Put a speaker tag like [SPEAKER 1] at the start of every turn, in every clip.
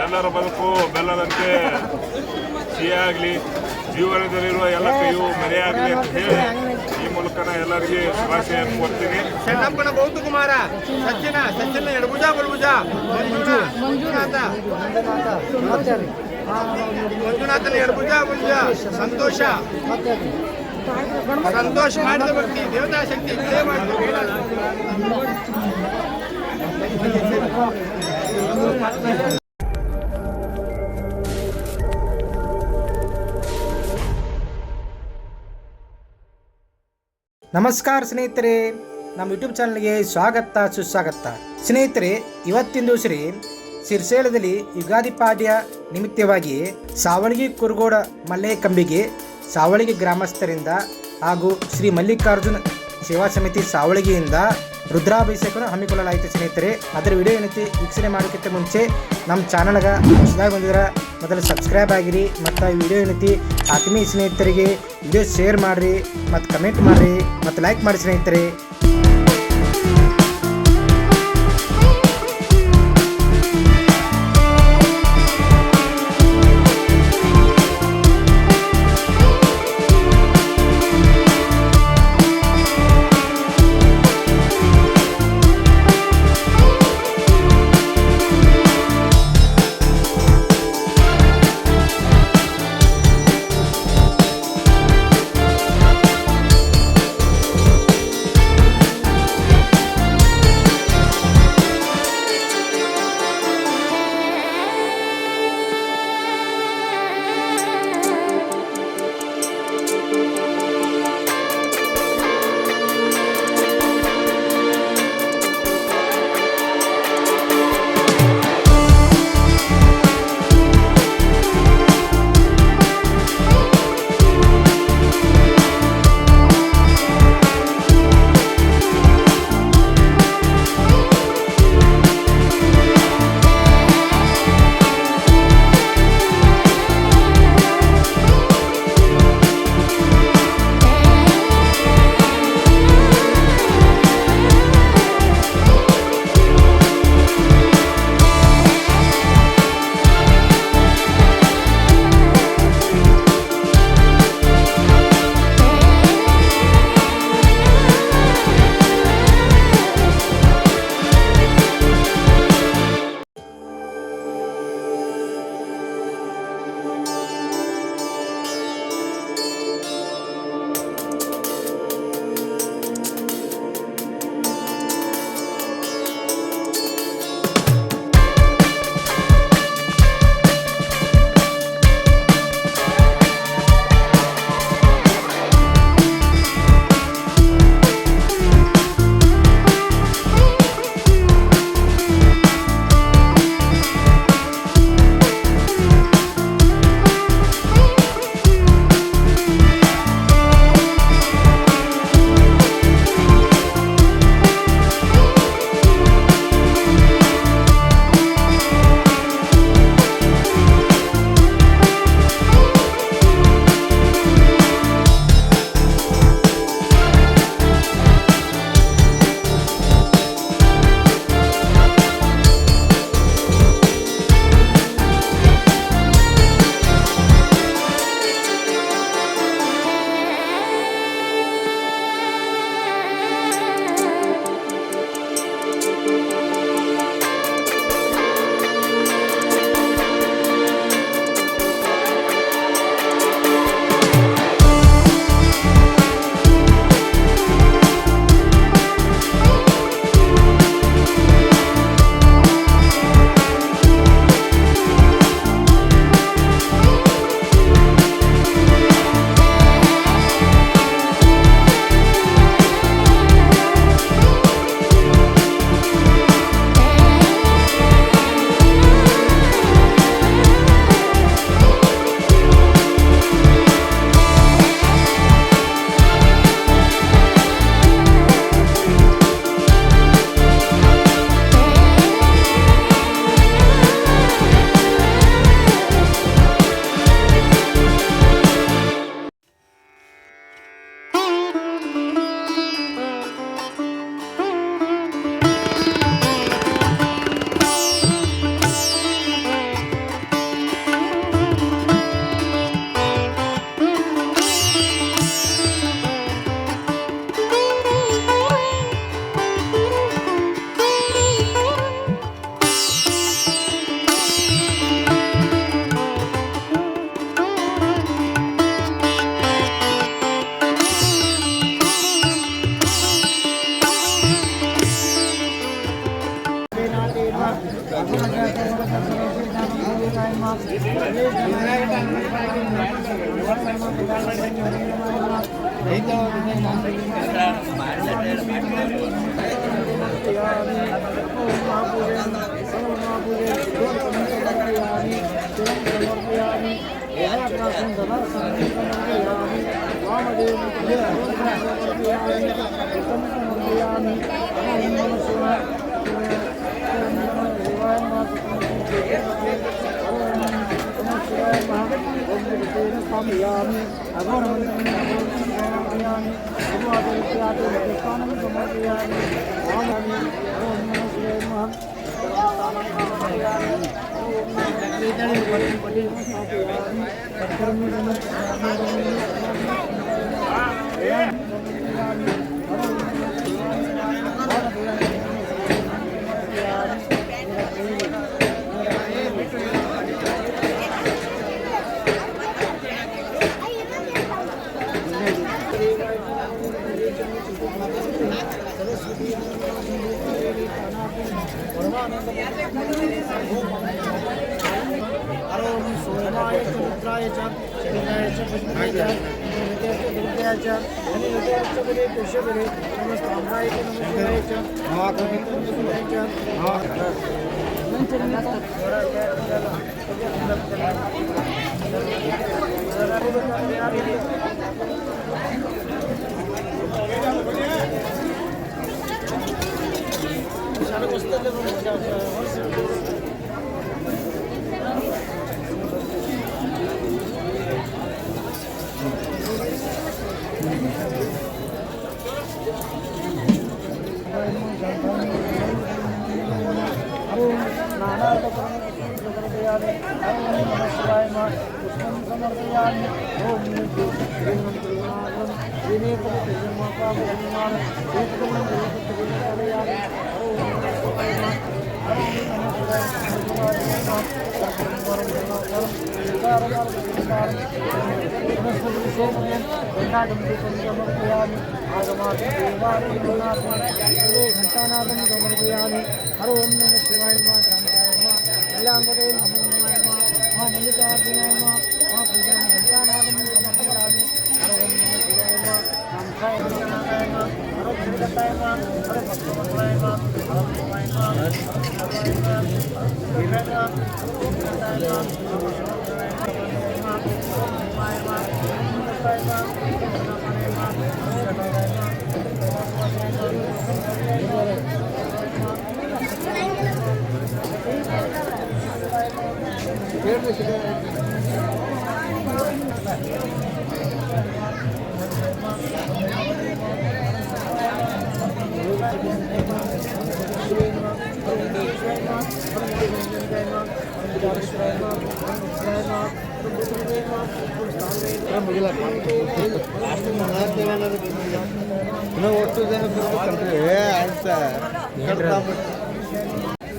[SPEAKER 1] ಎಲ್ಲರ ಬದುಕು ಬೆಲ್ಲದಂತೆ ಸಿಹಿಯಾಗಲಿ, ಜೀವನದಲ್ಲಿರುವ ಎಲ್ಲ ಕೈಯೂ ಮರೆಯಾಗಲಿ ಅಂತ ಹೇಳಿ ಈ ಮೂಲಕ ಎಲ್ಲರಿಗೆ ಶುಭಾಶಯನ್ನು ಕೊಡ್ತೀನಿ.
[SPEAKER 2] ಚೆನ್ನಪ್ಪನ ಬೌದ್ಧಕುಮಾರ, ಸಚ್ಚಿನ ಎಡಭುಜ ಬಲಭುಜ, ಮಂಜುನಾಥನ ಎಡಭುಜ ಬಲಭುಜ, ಸಂತೋಷ ಮಾಡಿದ ಭಕ್ತಿ ದೇವತಾ ಶಕ್ತಿ
[SPEAKER 3] ನಮಸ್ಕಾರ ಸ್ನೇಹಿತರೆ, ನಮ್ಮ ಯೂಟ್ಯೂಬ್ ಚಾನಲ್ಗೆ ಸ್ವಾಗತ ಸುಸ್ವಾಗತ. ಸ್ನೇಹಿತರೆ, ಇವತ್ತಿನ ದಿವಸ ಸಿರ್ಸೇಳದಲ್ಲಿ ಯುಗಾದಿ ಪಾಡ್ಯ ನಿಮಿತ್ತವಾಗಿ ಸಾವಳಗಿ ಕುರುಗೋಡ ಮಲ್ಲೇಕಂಬಿಗೆ ಸಾವಳಗಿ ಗ್ರಾಮಸ್ಥರಿಂದ ಹಾಗೂ ಶ್ರೀ ಮಲ್ಲಿಕಾರ್ಜುನ ಸೇವಾ ಸಮಿತಿ ಸಾವಳಗಿಯಿಂದ ರುದ್ರಾಭಿಷೇಕವನ್ನು ಹಮ್ಮಿಕೊಳ್ಳಲಾಯಿತು. ಸ್ನೇಹಿತರೆ, ಅದರ ವಿಡಿಯೋ ಏನೈತಿ ವೀಕ್ಷಣೆ ಮಾಡೋಕ್ಕಿಂತ ಮುಂಚೆ ನಮ್ಮ ಚಾನಲ್ಗೆ ಹೊಸದಾಗಿ ಬಂದಿದ್ರೆ ಮೊದಲು ಸಬ್ಸ್ಕ್ರೈಬ್ ಆಗಿರಿ ಮತ್ತು ಈ ವಿಡಿಯೋ ಏನೈತಿ ಆತ್ಮೀಯ ಸ್ನೇಹಿತರಿಗೆ ವಿಡಿಯೋ ಶೇರ್ ಮಾಡಿರಿ ಮತ್ತು ಕಮೆಂಟ್ ಮಾಡಿರಿ ಮತ್ತು ಲೈಕ್ ಮಾಡಿ ಸ್ನೇಹಿತರೆ.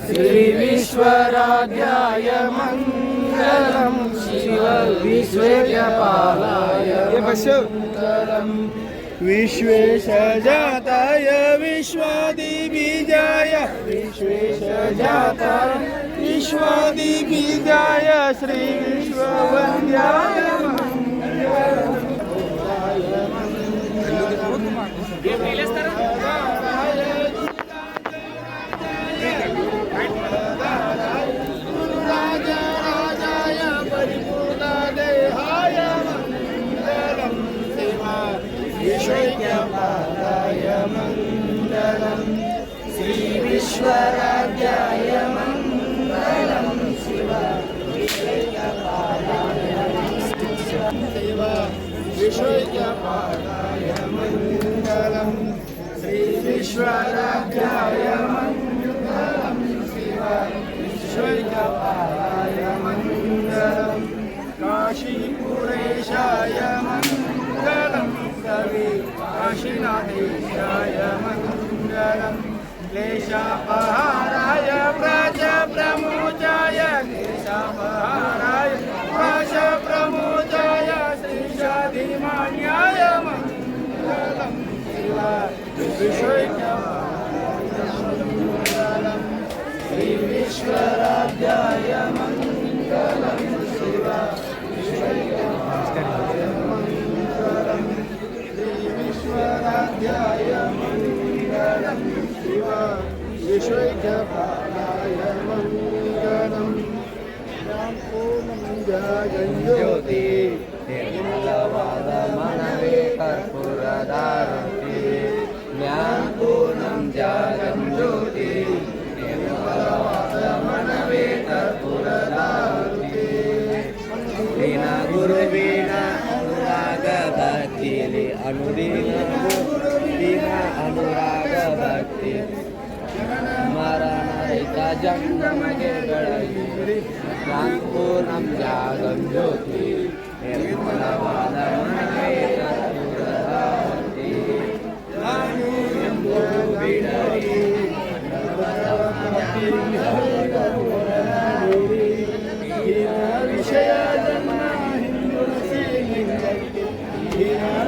[SPEAKER 2] श्री विश्वराध्याय मंगलम शिव विश्वपालाय मंगलम विश्वेशजाताय विश्वादिबीजाय विश्वेशजाताय विश्वादिबीजाय श्री विश्ववन्द्याय विश्वपालाय मंगलम श्री विश्वराध्याय मंगलम शिव विश्वपालाय विश्वपालाय मंगलम श्री विश्वराध्याय मंगलम शिव विश्वपालाय मंगलम काशीपुरेशाय मंगलम कवि काशीनाथेशाय मंगलम क्लेशापहाराय व्रज प्रमोचाय क्लेशापहाराय व्रज प्रमोचाय श्रीशाधिमान्याय मंगलम शिव विश्वपालाय मंगलम श्री विश्वराध्याय मंगलम ಜಗಜ್ಯೋತಿ ನಿರ್ಮಲವಾದ ಮನವೇ ಕರ್ಪೂರದಾರತಿ ಜ್ಞಾನಪೂರ್ಣಂ ಜಗಜ್ಯೋತಿ ನಿರ್ಮಲವಾದ ಮನವೇ ಕರ್ಪೂರದಾರತಿ ದಿನ ಗುರುವಿನ ಅನುರಾಗ ಭಕ್ತಿಲಿ ಅನುದಿನ ಗುರುವಿನ ಅನುರಾಗ ಭಕ್ತಿ ಮರಣರಹಿತ ಜಂಗಮಗೆ ಬೆಳಗಿ ಜ್ಞಾನಪೂರ್ಣಂ ಜಗಜ್ಯೋತಿ ನಿರ್ಮಲವಾದ ಮನವೇ ಕರ್ಪೂರದಾರತಿ ನಾನು ಎಂಬುದು ಬಿಡರಿ ವಿಷಯ ಜನ್ಮ ಹಿಂದುಳಿಸಿ ಲಿಂಗಕ್ಕೆ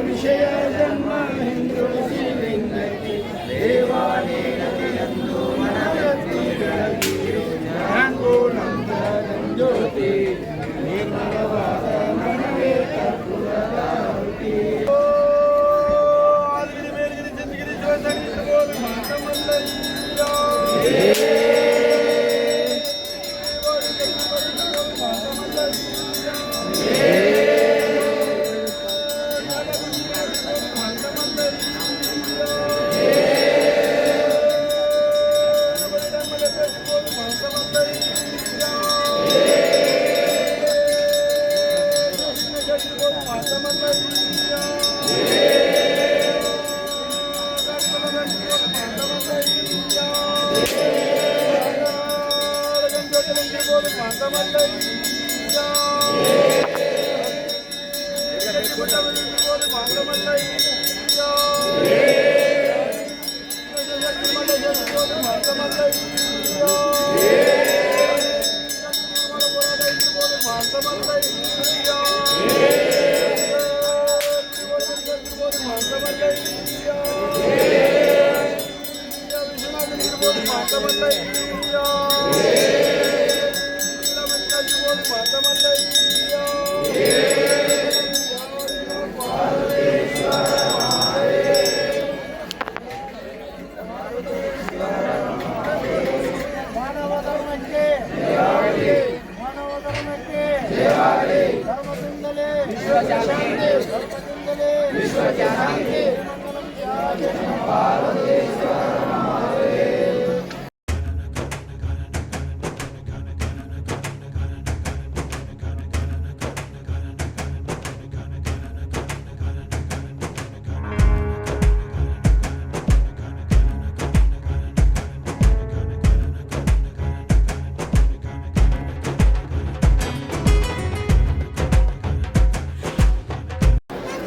[SPEAKER 2] ವಿಷಯ ಜನ್ಮ ಹಿಂದುಳಿಸಿ ಲಿಂಗಕ್ಕೆ ದೇವಾಲಯಎಂದು ಮನವೆತ್ತಿ ಬೆಳಗಿರು ಜ್ಞಾನಪೂರ್ಣಂ ಜಗಜ್ಯೋತಿ ನಿರ್ಮಲವಾದ ಮನವೇ ಕರ್ಪೂರದಾರತಿ ಆದಿಗಿರಿ ಮೇಲ್ಗಿರಿ ಚಂದ್ರಗಿರಿ ಜ್ಯೋತಿಗಿರಿ ಗೋವಿ ಮಾತಮಲ್ಲಯ್ಯ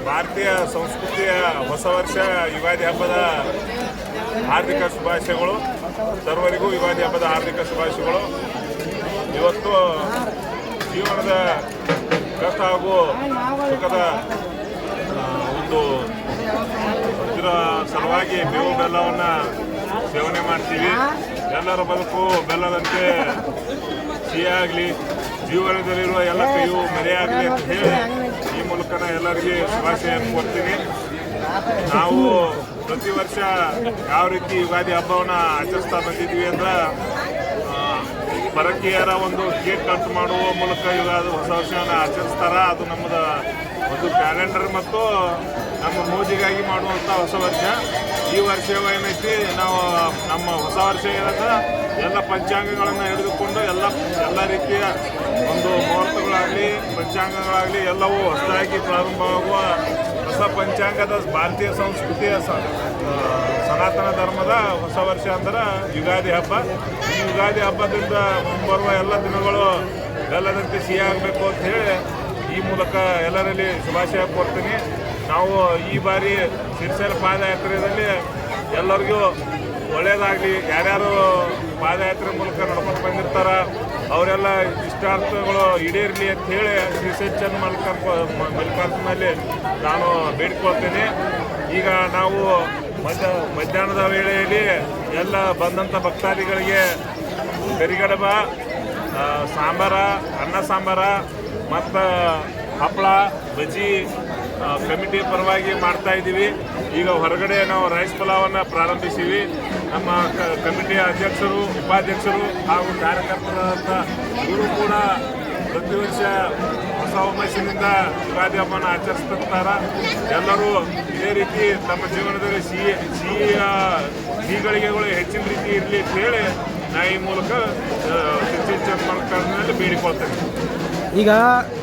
[SPEAKER 1] ಭಾರತೀಯ ಸಂಸ್ಕೃತಿಯ ಹೊಸ ವರ್ಷ ಯುಗಾದಿ ಹಬ್ಬದ ಹಾರ್ದಿಕ ಶುಭಾಶಯಗಳು. ಸರ್ವರಿಗೂ ಯುಗಾದಿ ಹಬ್ಬದ ಹಾರ್ದಿಕ ಶುಭಾಶಯಗಳು. ಇವತ್ತು ಜೀವನದ ಕಷ್ಟ ಹಾಗೂ ಸುಖದ ಒಂದು ಇದರ ಸಲುವಾಗಿ ಬೇವು ಬೆಲ್ಲವನ್ನು ಸೇವನೆ ಮಾಡ್ತೀವಿ. ಎಲ್ಲರ ಬದುಕು ಬೆಲ್ಲದಂತೆ ಸಿಹಿಯಾಗಲಿ, ಜೀವನದಲ್ಲಿರುವ ಎಲ್ಲ ಕೈಯು ಮರೆಯಾಗಲಿ ಅಂತ ಹೇಳಿ ಈ ಮೂಲಕ ಎಲ್ಲರಿಗೆ ಶುಭಾಶಯವನ್ನು ಕೊಡ್ತೀನಿ. ನಾವು ಪ್ರತಿ ವರ್ಷ ಯಾವ ರೀತಿ ಯುಗಾದಿ ಹಬ್ಬವನ್ನು ಆಚರಿಸ್ತಾ ಬಂದಿದ್ವಿ ಅಂದ್ರೆ ಪರಕೀಯರ ಒಂದು ಕೇಕ್ ಕಟ್ ಮಾಡುವ ಮೂಲಕ ಯುಗಾದಿ ಹೊಸ ವರ್ಷವನ್ನು ಆಚರಿಸ್ತಾರ. ಅದು ನಮ್ಮದ ಒಂದು ಕ್ಯಾಲೆಂಡರ್ ಮತ್ತು ನಮ್ಮ ಮೋಜಿಗಾಗಿ ಮಾಡುವಂಥ ಹೊಸ ವರ್ಷ. ಈ ವರ್ಷ ಏನೈತಿ, ನಾವು ನಮ್ಮ ಹೊಸ ವರ್ಷ ಏನಂದ್ರೆ ಎಲ್ಲ ಪಂಚಾಂಗಗಳನ್ನು ಹಿಡಿದುಕೊಂಡು ಎಲ್ಲ ರೀತಿಯ ಒಂದು ಮುಹೂರ್ತಗಳಾಗಲಿ ಪಂಚಾಂಗಗಳಾಗಲಿ ಎಲ್ಲವೂ ಹೊಸದಾಗಿ ಪ್ರಾರಂಭವಾಗುವ ಹೊಸ ಪಂಚಾಂಗದ ಭಾರತೀಯ ಸಂಸ್ಕೃತಿಯ ಸನಾತನ ಧರ್ಮದ ಹೊಸ ವರ್ಷ ಅಂದ್ರೆ ಯುಗಾದಿ ಹಬ್ಬ. ಈ ಯುಗಾದಿ ಹಬ್ಬದಿಂದ ಮುಂಬರುವ ಎಲ್ಲ ದಿನಗಳು ಎಲ್ಲದಂತೆ ಸಿಹಿಯಾಗಬೇಕು ಅಂತ ಹೇಳಿ ಈ ಮೂಲಕ ಎಲ್ಲರಲ್ಲಿ ಶುಭಾಶಯ ಕೊಡ್ತೀನಿ. ನಾವು ಈ ಬಾರಿ ಸಿರ್ಸೇಲ ಪಾದಯಾತ್ರೆಯಲ್ಲಿ ಎಲ್ಲರಿಗೂ ಒಳ್ಳೆಯದಾಗಲಿ, ಯಾರ್ಯಾರು ಪಾದಯಾತ್ರೆ ಮೂಲಕ ನಡ್ಕೊಂಡು ಬಂದಿರ್ತಾರ ಅವರೆಲ್ಲ ಇಷ್ಟಾರ್ಥಗಳು ಈಡೇರಲಿ ಅಂತ ಹೇಳಿ ಶ್ರೀ ಸಜ್ಜನ್ ಮಲ್ಲಿಕಾರ್ಜುನಲ್ಲಿ ನಾನು ಬೇಡಿಕೊಳ್ತೇನೆ. ಈಗ ನಾವು ಮಧ್ಯಾಹ್ನದ ವೇಳೆಯಲ್ಲಿ ಎಲ್ಲ ಬಂದಂಥ ಭಕ್ತಾದಿಗಳಿಗೆ ಕರಿಗಡಬ, ಸಾಂಬಾರ, ಅನ್ನ ಸಾಂಬಾರ ಮತ್ತು ಹಪ್ಪಳ, ಬಜ್ಜಿ ಕಮಿಟಿ ಪರವಾಗಿ ಮಾಡ್ತಾ ಇದ್ದೀವಿ. ಈಗ ಹೊರಗಡೆ ನಾವು ರೈಸ್ ಪಲಾವನ್ನು ಪ್ರಾರಂಭಿಸಿವಿ. ನಮ್ಮ ಕಮಿಟಿಯ ಅಧ್ಯಕ್ಷರು, ಉಪಾಧ್ಯಕ್ಷರು ಹಾಗೂ ಕಾರ್ಯಕರ್ತರಾದಂಥ ಇವರು ಕೂಡ ಪ್ರತಿ ವರ್ಷ ಹೊಸ ಹೊಸ ಹುಮ್ಮಸ್ಸಿನಿಂದ ಯುಗಾದಿ ಹಬ್ಬನ ಆಚರಿಸ್ತಿರ್ತಾರ. ಎಲ್ಲರೂ ಇದೇ ರೀತಿ ತಮ್ಮ ಜೀವನದಲ್ಲಿ ಸಿಹಿಗಳಿಗೆಗಳು ಹೆಚ್ಚಿನ ರೀತಿ ಇರಲಿ ಅಂತ ಹೇಳಿ ನಾ ಈ ಮೂಲಕ ಚನ್ನಪಟ್ಟಣದಲ್ಲಿ ಬೇಡಿಕೊಳ್ತೇನೆ.
[SPEAKER 3] ಈಗ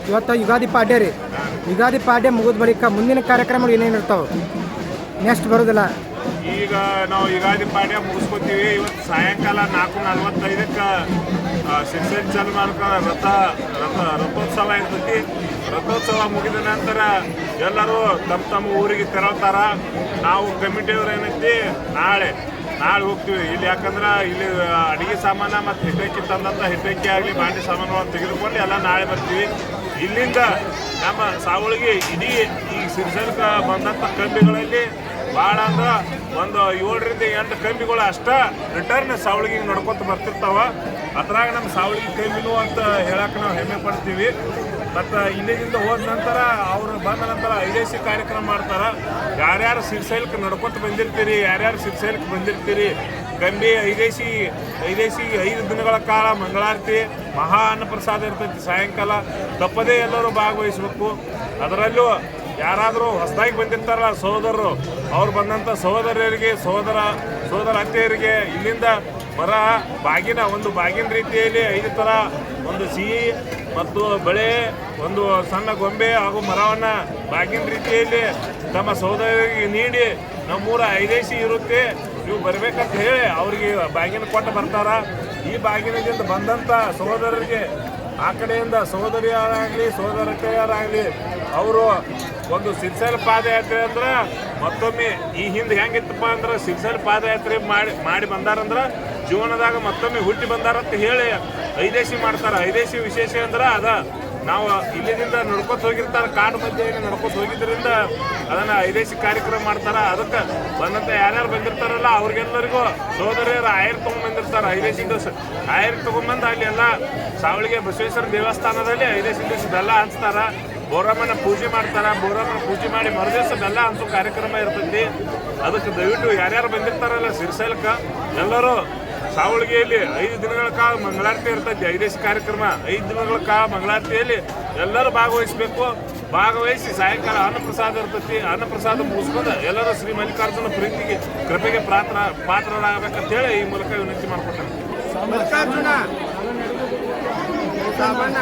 [SPEAKER 3] ಇವತ್ತು ಯುಗಾದಿ ಪಾಡ್ಯ ರೀ, ಯುಗಾದಿ ಪಾಡ್ಯ ಮುಗಿದ ಬಳಿಕ ಮುಂದಿನ ಕಾರ್ಯಕ್ರಮಗಳು ಏನೇನು ಇರ್ತಾವೆ ನೆಕ್ಸ್ಟ್ ಬರೋದಿಲ್ಲ?
[SPEAKER 1] ಈಗ ನಾವು ಯುಗಾದಿ ಪಾಡ್ಯ ಮುಗಿಸ್ಕೊತೀವಿ. ಇವತ್ತು ಸಾಯಂಕಾಲ 4:45ಕ್ಕೆ ಶಿರ್ಸೇಲ್ ಚಾಲು ಮಾಡ್ಕೊಂಡು ರಥೋತ್ಸವ ಇರ್ತೈತಿ. ರಥೋತ್ಸವ ಮುಗಿದ ನಂತರ ಎಲ್ಲರೂ ತಮ್ಮ ಊರಿಗೆ ತೆರಳ್ತಾರ. ನಾವು ಕಮಿಟಿಯವ್ರು ಏನೈತಿ ನಾಳೆ ಹೋಗ್ತೀವಿ ಇಲ್ಲಿ. ಯಾಕಂದ್ರೆ ಇಲ್ಲಿ ಅಡುಗೆ ಸಾಮಾನು ಮತ್ತು ಹಿಟ್ಟಕ್ಕಿ ತಂದಂಥ ಹಿಟ್ಟಕ್ಕಿ ಆಗಲಿ ಬಾಂಡೆ ಸಾಮಾನುಗಳನ್ನು ತೆಗೆದುಕೊಂಡು ಎಲ್ಲ ನಾಳೆ ಬರ್ತೀವಿ. ಇಲ್ಲಿಂದ ನಮ್ಮ ಸಾವಳಿಗೆ ಇಡೀ ಈ ಸಿರ್ಸೇಲ್ಗೆ ಬಂದಂಥ ಕಂಬಿಗಳಲ್ಲಿ ಭಾಳ ಅಂದ್ರೆ ಒಂದು 7ರಿಂದ 8 ಕಂಬಿಗಳು ಅಷ್ಟ ರಿಟರ್ನ್ ಸಾವಳಿಗೆ ನಡ್ಕೊತ ಬರ್ತಿರ್ತಾವ. ಅದ್ರಾಗ ನಮ್ಮ ಸಾವಳಿಗೆ ಕಂಬಿನೂ ಅಂತ ಹೇಳಕ್ಕೆ ನಾವು ಹೆಮ್ಮೆ ಪಡ್ತೀವಿ. ಮತ್ತು ಇಲ್ಲಿಂದ ಹೋದ ನಂತರ ಅವರು ಬಂದ ನಂತರ ಐದೇಸಿ ಕಾರ್ಯಕ್ರಮ ಮಾಡ್ತಾರೆ. ಯಾರ್ಯಾರು ಸಿರ್ಸೇಲ್ಗೆ ನಡ್ಕೊತ ಬಂದಿರ್ತೀರಿ, ಯಾರ್ಯಾರು ಸಿರ್ಸೇಲ್ಗೆ ಬಂದಿರ್ತೀರಿ, ಕಂಬಿ ಐದೇಸಿ 5 ದಿನಗಳ ಕಾಲ ಮಂಗಳಾರತಿ ಮಹಾ ಅನ್ನಪ್ರಸಾದ ಇರ್ತೈತಿ ಸಾಯಂಕಾಲ. ತಪ್ಪದೇ ಎಲ್ಲರೂ ಭಾಗವಹಿಸ್ಬೇಕು. ಅದರಲ್ಲೂ ಯಾರಾದರೂ ಹೊಸದಾಗಿ ಬಂದಿರ್ತಾರಲ್ಲ ಸಹೋದರರು, ಅವ್ರು ಬಂದಂಥ ಸಹೋದರರಿಗೆ ಸಹೋದರ ಅತ್ತೆಯರಿಗೆ ಇಲ್ಲಿಂದ ಬಾಗಿನ ರೀತಿಯಲ್ಲಿ 5 ಥರ ಒಂದು ಸಿಹಿ ಮತ್ತು ಬಳೆ, ಒಂದು ಸಣ್ಣ ಗೊಂಬೆ ಹಾಗೂ ಮರವನ್ನು ಬಾಗಿನ ರೀತಿಯಲ್ಲಿ ತಮ್ಮ ಸಹೋದರರಿಗೆ ನೀಡಿ ನಮ್ಮೂರ ಐದೇಸಿ ಇರುತ್ತೆ ನೀವು ಬರಬೇಕಂತ ಹೇಳಿ ಅವರಿಗೆ ಬಾಗಿನ ಕೊಟ್ಟು ಬರ್ತಾರ. ಈ ಬಾಗಿನದಿಂದ ಬಂದಂಥ ಸಹೋದರರಿಗೆ ಆ ಕಡೆಯಿಂದ ಸಹೋದರಿಯರಾಗಲಿ ಸಹೋದರತೆಯರಾಗಲಿ ಅವರು ಒಂದು ಸಿರ್ಸೇಲ್ ಪಾದಯಾತ್ರೆ ಅಂದ್ರೆ ಮತ್ತೊಮ್ಮೆ ಈ ಹಿಂದೆ ಹೆಂಗಿತ್ತಪ್ಪ ಅಂದ್ರೆ ಸಿರ್ಸೇಲ್ ಪಾದಯಾತ್ರೆ ಮಾಡಿ ಬಂದಾರಂದ್ರೆ ಜೀವನದಾಗ ಮತ್ತೊಮ್ಮೆ ಹುಟ್ಟಿ ಬಂದಾರಂತ ಹೇಳಿ ಐದೇಸಿ ಮಾಡ್ತಾರೆ. ಐದೇಸಿ ವಿಶೇಷ ಅಂದ್ರೆ ನಾವು ಇಲ್ಲಿಂದ ನಡ್ಕೊತ ಹೋಗಿರ್ತಾರೆ, ಕಾಡು ಮಧ್ಯೆ ನಡ್ಕೊತ ಹೋಗಿದ್ದರಿಂದ ಅದನ್ನು ಐದೇಸಿ ಕಾರ್ಯಕ್ರಮ ಮಾಡ್ತಾರೆ. ಅದಕ್ಕೆ ಬಂದಂಥ ಯಾರ್ಯಾರು ಬಂದಿರ್ತಾರಲ್ಲ ಅವ್ರಿಗೆಲ್ಲರಿಗೂ ಸಹೋದರಿಯರು ಆಯರ್ ತೊಗೊಂಡ್ಬಂದಿರ್ತಾರೆ. ಐದೇಸಿ ದಿವಸ ಆಯರ್ ತೊಗೊಂಡ್ಬಂದು ಅಲ್ಲಿ ಎಲ್ಲ ಸಾವಳಿಗೆ ಬಸವೇಶ್ವರ ದೇವಸ್ಥಾನದಲ್ಲಿ ಐದೇಸಿ ದಿವಸ ಬೆಲ್ಲ ಹಂಚ್ತಾರೆ. ಬೋರಮ್ಮನ ಪೂಜೆ ಮಾಡ್ತಾರೆ. ಬೋರಮ್ಮನ ಪೂಜೆ ಮಾಡಿ ಮರುದಿವಸ ಬೆಲ್ಲ ಹಂಚೋ ಕಾರ್ಯಕ್ರಮ ಇರ್ತೈತಿ. ಅದಕ್ಕೆ ದಯವಿಟ್ಟು ಯಾರ್ಯಾರು ಬಂದಿರ್ತಾರಲ್ಲ ಸಿರ್ಸೇಲ್ಗೆ ಎಲ್ಲರೂ ಸಾವಳಿಗೆಯಲ್ಲಿ 5 ದಿನಗಳ ಕಾಲ ಮಂಗಳಾರತಿ ಇರ್ತೈತಿ. ಐದೇಸಿ ಕಾರ್ಯಕ್ರಮ 5 ದಿನಗಳ ಕಾಲ ಮಂಗಳಾರತಿಯಲ್ಲಿ ಎಲ್ಲರೂ ಭಾಗವಹಿಸಿ ಸಾಯಂಕಾಲ ಅನ್ನಪ್ರಸಾದ ಇರ್ತೈತಿ. ಅನ್ನಪ್ರಸಾದ ಮುಗಿಸ್ಕೊಂಡು ಎಲ್ಲರೂ ಶ್ರೀ ಮಲ್ಲಿಕಾರ್ಜುನ ಕೃಪೆಗೆ ಪಾತ್ರರಾಗಬೇಕಂತ ಹೇಳಿ ಈ ಮೂಲಕ ವಿನಂತಿ ಮಾಡ್ಕೊತಾರೆ.
[SPEAKER 2] ಮಲ್ಲಿಕಾರ್ಜುನ ಸಾಬಣ್ಣ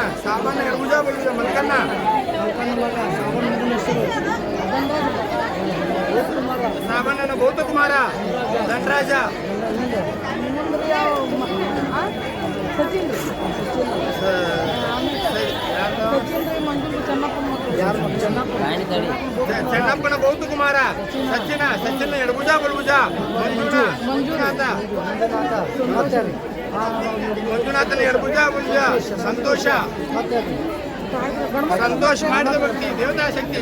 [SPEAKER 2] ಎಡಭುಜ ಬಲಭುಜ ಮಲ್ಕಣ್ಣ ಸಾಬಣ್ಣನ ಗೌತಕುಮಾರ ಧನರಾಜ ಚೆನ್ನಪ್ಪನ ಗೌತಕುಮಾರ ಸಚಿನ ಎಡಭುಜ ಬಲಭುಜ ಮಂಜುನಾಥನ ಎಡಭುಜ ಬಲಭುಜ ಸಂತೋಷ ಮಾಡಿದ ಭಕ್ತಿ ದೇವತಾ ಶಕ್ತಿ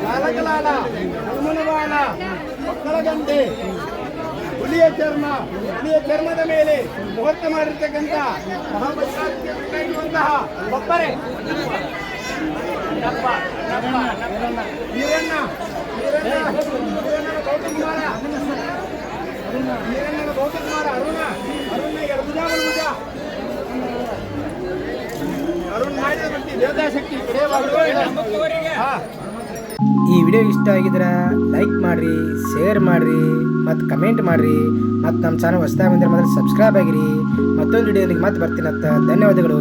[SPEAKER 2] ಬಾಲಕಲಾಲ ಹನುಮನವಾಲ ಮಕ್ಕಳ ಗಂಟೆ ಹುಲಿಯ ಚರ್ಮದ ಮೇಲೆ ಮುಹೂರ್ತ ಮಾಡಿರ್ತಕ್ಕಂಥ ಮಹಾಬಲಿರುವಂತಹ ಒಬ್ಬರೇ ವೀರಣ್ಣ ಗೌತಕುಮಾರ ಅರುಣ ಎಡಭುಜ ಬಲಭುಜ ಅರುಣ್ ಮಾಡಿದ ಭಕ್ತಿ ದೇವತಾ ಶಕ್ತಿ
[SPEAKER 3] ಈ ವಿಡಿಯೋ ಇಷ್ಟ ಆಗಿದ್ರೆ ಲೈಕ್ ಮಾಡಿರಿ, ಶೇರ್ ಮಾಡಿರಿ ಮತ್ತು ಕಮೆಂಟ್ ಮಾಡಿರಿ. ಮತ್ತು ನಮ್ಮ ಚಾನಲ್ ಹೊಸದಾಗಿ ಬಂದರೆ ಮೊದಲು ಸಬ್ಸ್ಕ್ರೈಬ್ ಆಗಿರಿ. ಮತ್ತೊಂದು ವಿಡಿಯೋನಿಗೆ ಮತ್ತೆ ಬರ್ತೀನಂತ. ಧನ್ಯವಾದಗಳು.